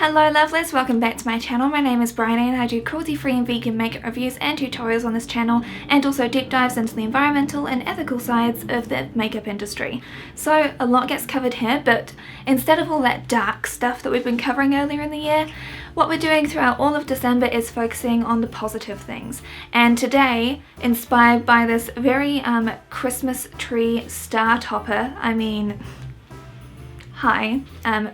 Hello lovelies, welcome back to my channel. My name is Bryony and I do cruelty-free and vegan makeup reviews and tutorials on this channel, and also deep dives into the environmental and ethical sides of the makeup industry. So a lot gets covered here, but instead of all that dark stuff that we've been covering earlier in the year, what we're doing throughout all of December is focusing on the positive things. And today, inspired by this very Christmas tree star topper,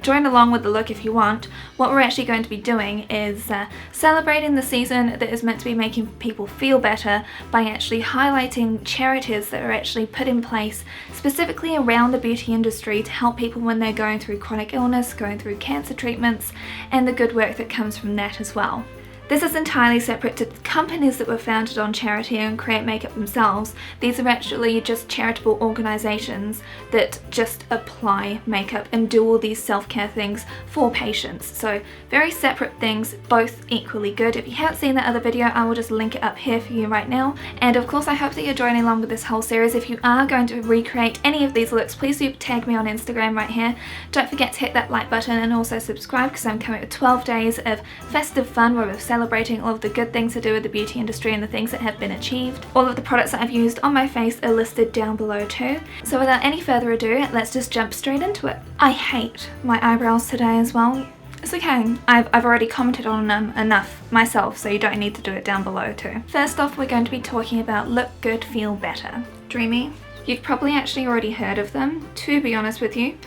join along with the look if you want. What we're actually going to be doing is celebrating the season that is meant to be making people feel better by actually highlighting charities that are actually put in place specifically around the beauty industry to help people when they're going through chronic illness, going through cancer treatments, and the good work that comes from that as well. This is entirely separate to companies that were founded on charity and create makeup themselves. These are actually just charitable organisations that just apply makeup and do all these self-care things for patients. So very separate things, both equally good. If you haven't seen that other video, I will just link it up here for you right now. And of course I hope that you're joining along with this whole series. If you are going to recreate any of these looks, please do tag me on Instagram right here. Don't forget to hit that like button and also subscribe, because I'm coming with 12 days of festive fun where we're celebrating all of the good things to do with the beauty industry and the things that have been achieved. All of the products that I've used on my face are listed down below too. So without any further ado, let's just jump straight into it. I hate my eyebrows today as well. It's okay, I've already commented on them enough myself, so you don't need to do it down below too. First off, we're going to be talking about Look Good, Feel Better. Dreamy. You've probably actually already heard of them, to be honest with you.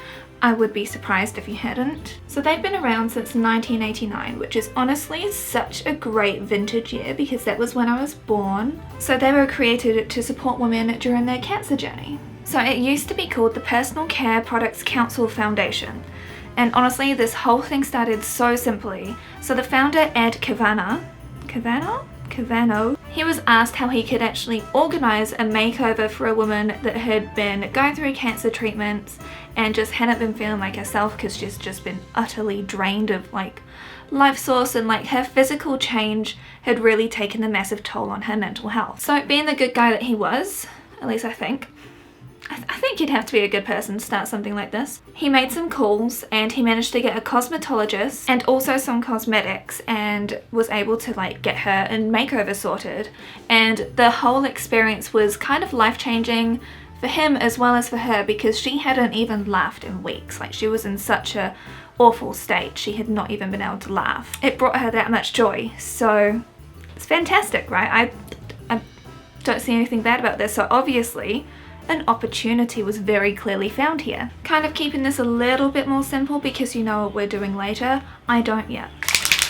I would be surprised if you hadn't. So they've been around since 1989, which is honestly such a great vintage year because that was when I was born. So they were created to support women during their cancer journey. So it used to be called the Personal Care Products Council Foundation. And honestly, this whole thing started so simply. So the founder, Ed Cavano, he was asked how he could actually organise a makeover for a woman that had been going through cancer treatments and just hadn't been feeling like herself because she's just been utterly drained of like life source, and like her physical change had really taken a massive toll on her mental health. So being the good guy that he was, at least I think you'd have to be a good person to start something like this. He made some calls and he managed to get a cosmetologist and also some cosmetics and was able to like get her a makeover sorted. And the whole experience was kind of life-changing for him as well as for her, because she hadn't even laughed in weeks. Like, she was in such a awful state, she had not even been able to laugh. It brought her that much joy, so it's fantastic, right? I don't see anything bad about this. So obviously an opportunity was very clearly found here. Kind of keeping this a little bit more simple because you know what we're doing later. I don't yet.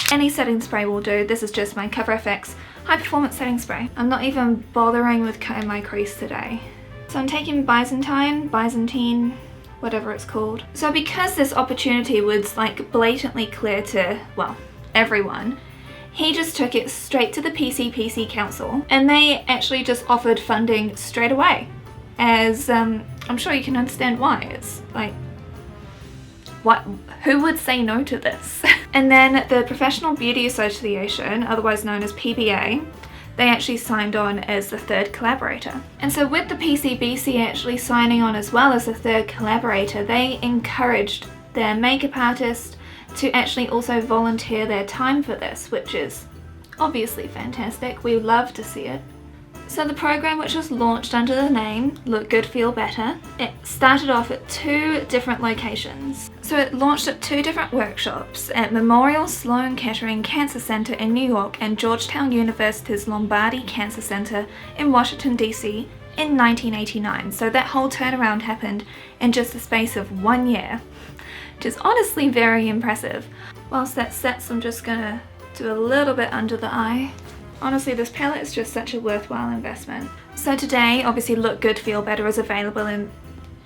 Any setting spray will do. This is just my Cover FX high performance setting spray. I'm not even bothering with cutting my crease today. So I'm taking Byzantine, whatever it's called. So because this opportunity was like blatantly clear to, well, everyone, he just took it straight to the PCPC Council and they actually just offered funding straight away. As I'm sure you can understand why. It's like, who would say no to this? And then the Professional Beauty Association, otherwise known as PBA, they actually signed on as the third collaborator. And so with the PCBC actually signing on as well as the third collaborator, they encouraged their makeup artists to actually also volunteer their time for this, which is obviously fantastic. We love to see it. So the program, which was launched under the name Look Good, Feel Better, it started off at 2 different locations. So it launched at 2 different workshops at Memorial Sloan Kettering Cancer Center in New York and Georgetown University's Lombardi Cancer Center in Washington, DC in 1989. So that whole turnaround happened in just the space of 1 year, which is honestly very impressive. Whilst that sets, I'm just gonna do a little bit under the eye. Honestly, this palette is just such a worthwhile investment. So today, obviously Look Good, Feel Better is available in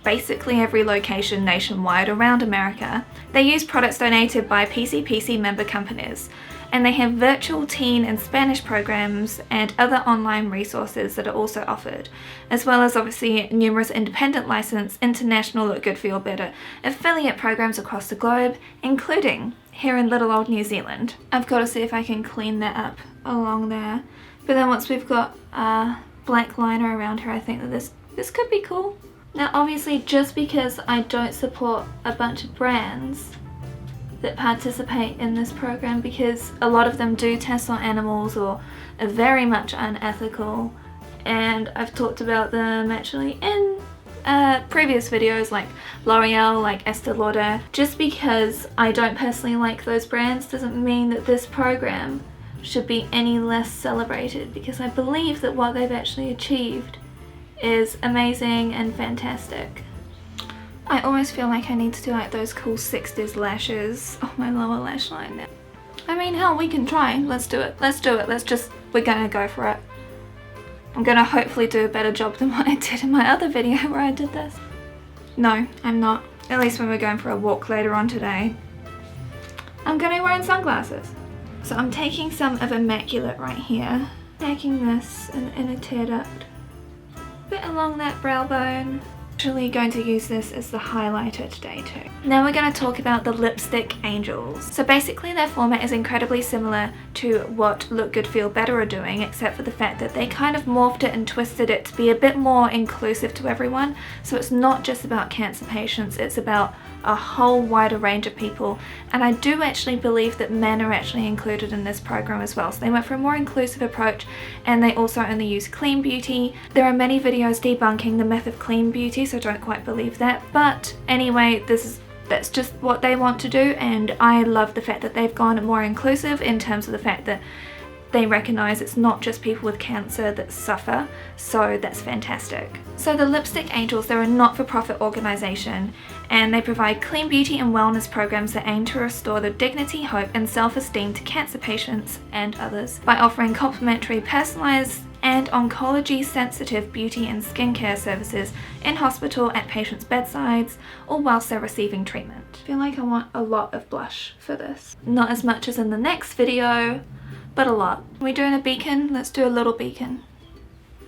basically every location nationwide around America. They use products donated by PCPC member companies, and they have virtual teen and Spanish programs and other online resources that are also offered, as well as obviously numerous independent licensed international Look Good, Feel Better affiliate programs across the globe, including here in little old New Zealand. I've got to see if I can clean that up along there. But then once we've got black liner around her, I think that this could be cool. Now obviously, just because I don't support a bunch of brands that participate in this program, because a lot of them do tests on animals or are very much unethical, and I've talked about them actually in previous videos like L'Oreal, like Estee Lauder. Just because I don't personally like those brands doesn't mean that this program should be any less celebrated, because I believe that what they've actually achieved is amazing and fantastic. I almost feel like I need to do like those cool 60s lashes on my lower lash line now. I mean, hell, we can try. Let's do it. Let's do it. We're gonna go for it. I'm gonna hopefully do a better job than what I did in my other video where I did this. No, I'm not. At least when we're going for a walk later on today. I'm gonna be wearing sunglasses. So I'm taking some of Immaculate right here. Taking this in the inner tear duct. Bit along that brow bone. Actually going to use this as the highlighter today too. Now we're going to talk about the Lipstick Angels. So basically their format is incredibly similar to what Look Good Feel Better are doing, except for the fact that they kind of morphed it and twisted it to be a bit more inclusive to everyone. So it's not just about cancer patients, it's about a whole wider range of people, and I do actually believe that men are actually included in this program as well. So they went for a more inclusive approach, and they also only use clean beauty. There are many videos debunking the myth of clean beauty, so I don't quite believe that, but anyway, that's just what they want to do, and I love the fact that they've gone more inclusive in terms of the fact that they recognise it's not just people with cancer that suffer, so that's fantastic. So the Lipstick Angels, they're a not-for-profit organisation, and they provide clean beauty and wellness programs that aim to restore the dignity, hope and self-esteem to cancer patients and others by offering complimentary, personalised and oncology-sensitive beauty and skincare services in hospital, at patients' bedsides, or whilst they're receiving treatment. I feel like I want a lot of blush for this. Not as much as in the next video, but a lot. Are we doing a beacon? Let's do a little beacon.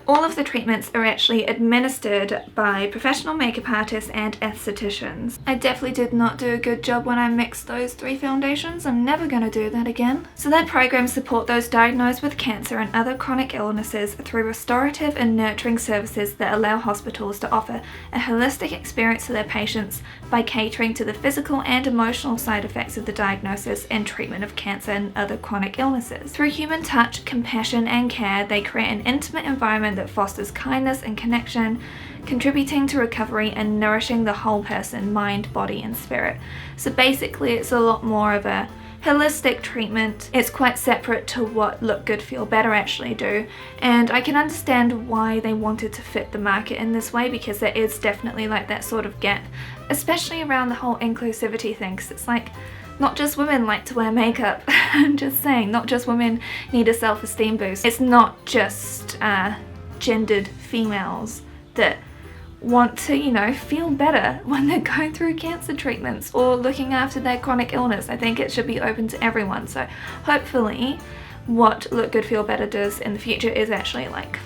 All of the treatments are actually administered by professional makeup artists and estheticians. I definitely did not do a good job when I mixed those three foundations. I'm never going to do that again. So their programs support those diagnosed with cancer and other chronic illnesses through restorative and nurturing services that allow hospitals to offer a holistic experience to their patients by catering to the physical and emotional side effects of the diagnosis and treatment of cancer and other chronic illnesses. Through human touch, compassion and care, they create an intimate environment that fosters kindness and connection, contributing to recovery and nourishing the whole person, mind, body and spirit. So basically it's a lot more of a holistic treatment. It's quite separate to what Look Good Feel Better actually do, and I can understand why they wanted to fit the market in this way, because there is definitely like that sort of gap, especially around the whole inclusivity thing, because it's like not just women like to wear makeup. I'm just saying, not just women need a self-esteem boost. It's not just gendered females that want to, you know, feel better when they're going through cancer treatments or looking after their chronic illness. I think it should be open to everyone. So hopefully what Look Good Feel Better does in the future is actually like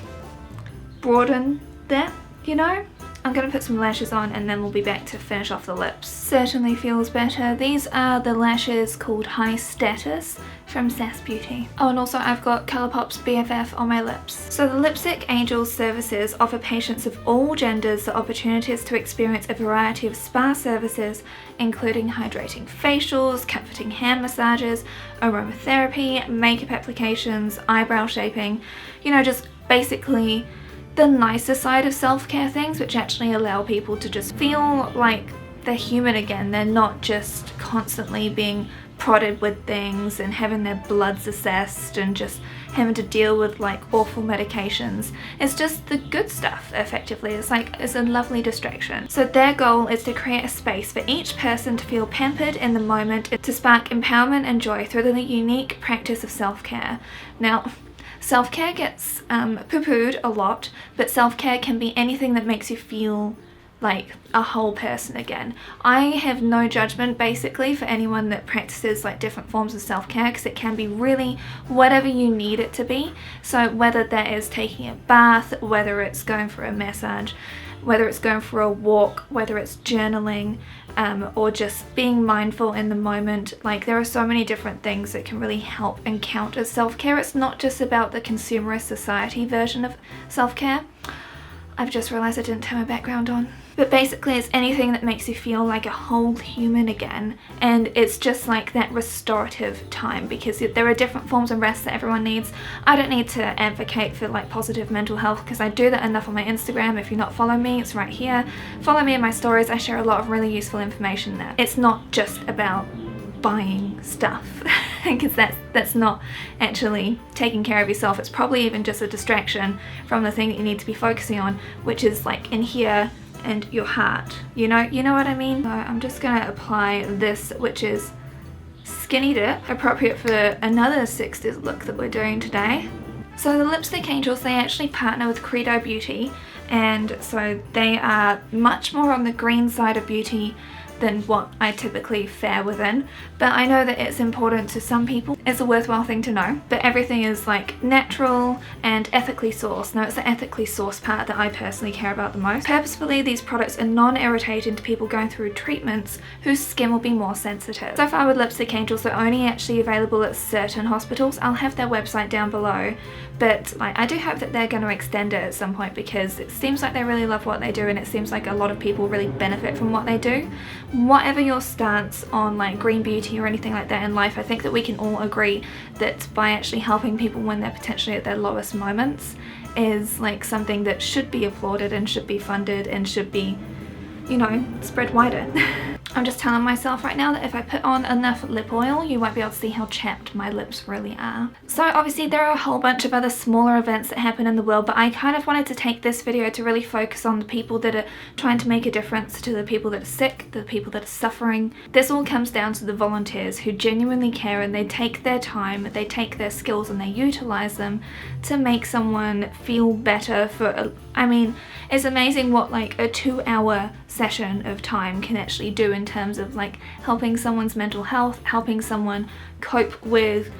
broaden that, you know? I'm going to put some lashes on and then we'll be back to finish off the lips. Certainly feels better. These are the lashes called High Status from Sass Beauty. Oh, and also I've got Colourpop's BFF on my lips. So the Lipstick Angels services offer patients of all genders the opportunities to experience a variety of spa services, including hydrating facials, comforting hand massages, aromatherapy, makeup applications, eyebrow shaping, you know, just basically the nicer side of self-care things, which actually allow people to just feel like they're human again. They're not just constantly being prodded with things and having their bloods assessed and just having to deal with like awful medications. It's just the good stuff, effectively. It's a lovely distraction. So their goal is to create a space for each person to feel pampered in the moment, to spark empowerment and joy through the unique practice of self-care. Now, self-care gets poo-pooed a lot, but self-care can be anything that makes you feel like a whole person again. I have no judgment basically for anyone that practices like different forms of self-care, because it can be really whatever you need it to be. So whether that is taking a bath, whether it's going for a massage, whether it's going for a walk, whether it's journaling, or just being mindful in the moment. Like, there are so many different things that can really help and count as self-care. It's not just about the consumerist society version of self-care. I've just realised I didn't turn my background on. But basically it's anything that makes you feel like a whole human again, and it's just like that restorative time, because there are different forms of rest that everyone needs. I don't need to advocate for like positive mental health because I do that enough on my Instagram. If you're not following me, it's right here. Follow me in my stories. I share a lot of really useful information there. It's not just about buying stuff because that's not actually taking care of yourself. It's probably even just a distraction from the thing that you need to be focusing on, which is like in here and your heart, you know what I mean? So I'm just gonna apply this, which is Skinny Dip, appropriate for another 60s look that we're doing today. So the Lipstick Angels, they actually partner with Credo Beauty, and so they are much more on the green side of beauty than what I typically fare within, but I know that it's important to some people. It's a worthwhile thing to know, but everything is like natural and ethically sourced. Now it's the ethically sourced part that I personally care about the most. Purposefully, these products are non-irritating to people going through treatments whose skin will be more sensitive. So far with Lipstick Angels, they're only actually available at certain hospitals. I'll have their website down below, but like I do hope that they're going to extend it at some point, because it seems like they really love what they do, and it seems like a lot of people really benefit from what they do. Whatever your stance on like green beauty or anything like that in life, I think that we can all agree that by actually helping people when they're potentially at their lowest moments is like something that should be applauded and should be funded and should be, you know, spread wider. I'm just telling myself right now that if I put on enough lip oil, you won't be able to see how chapped my lips really are. So obviously there are a whole bunch of other smaller events that happen in the world, but I kind of wanted to take this video to really focus on the people that are trying to make a difference, to the people that are sick, the people that are suffering. This all comes down to the volunteers who genuinely care, and they take their time, they take their skills and they utilize them to make someone feel better for, I mean, it's amazing what like a 2-hour session of time can actually do in terms of like helping someone's mental health, helping someone cope with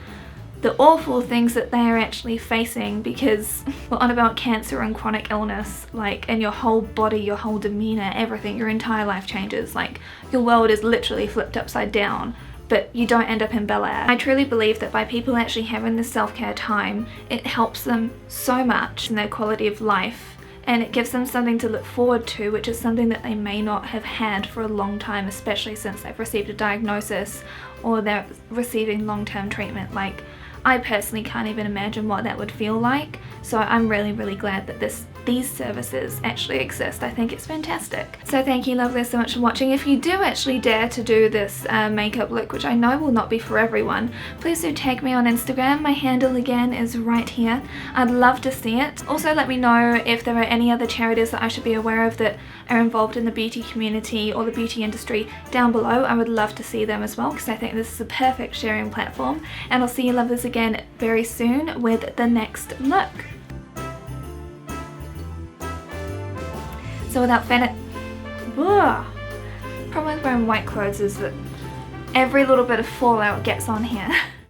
the awful things that they are actually facing, because we're on about cancer and chronic illness, like, and your whole body, your whole demeanor, everything, your entire life changes. Like your world is literally flipped upside down, but you don't end up in Bel Air. I truly believe that by people actually having this self-care time, it helps them so much in their quality of life, and it gives them something to look forward to, which is something that they may not have had for a long time, especially since they've received a diagnosis or they're receiving long-term treatment. Like, I personally can't even imagine what that would feel like, so I'm really glad that these services actually exist. I think it's fantastic. So thank you lovelies so much for watching. If you do actually dare to do this makeup look, which I know will not be for everyone, please do tag me on Instagram. My handle again is right here. I'd love to see it. Also let me know if there are any other charities that I should be aware of that are involved in the beauty community or the beauty industry down below. I would love to see them as well, because I think this is a perfect sharing platform. And I'll see you lovelies again very soon with the next look. So without problem with wearing white clothes is that every little bit of fallout gets on here.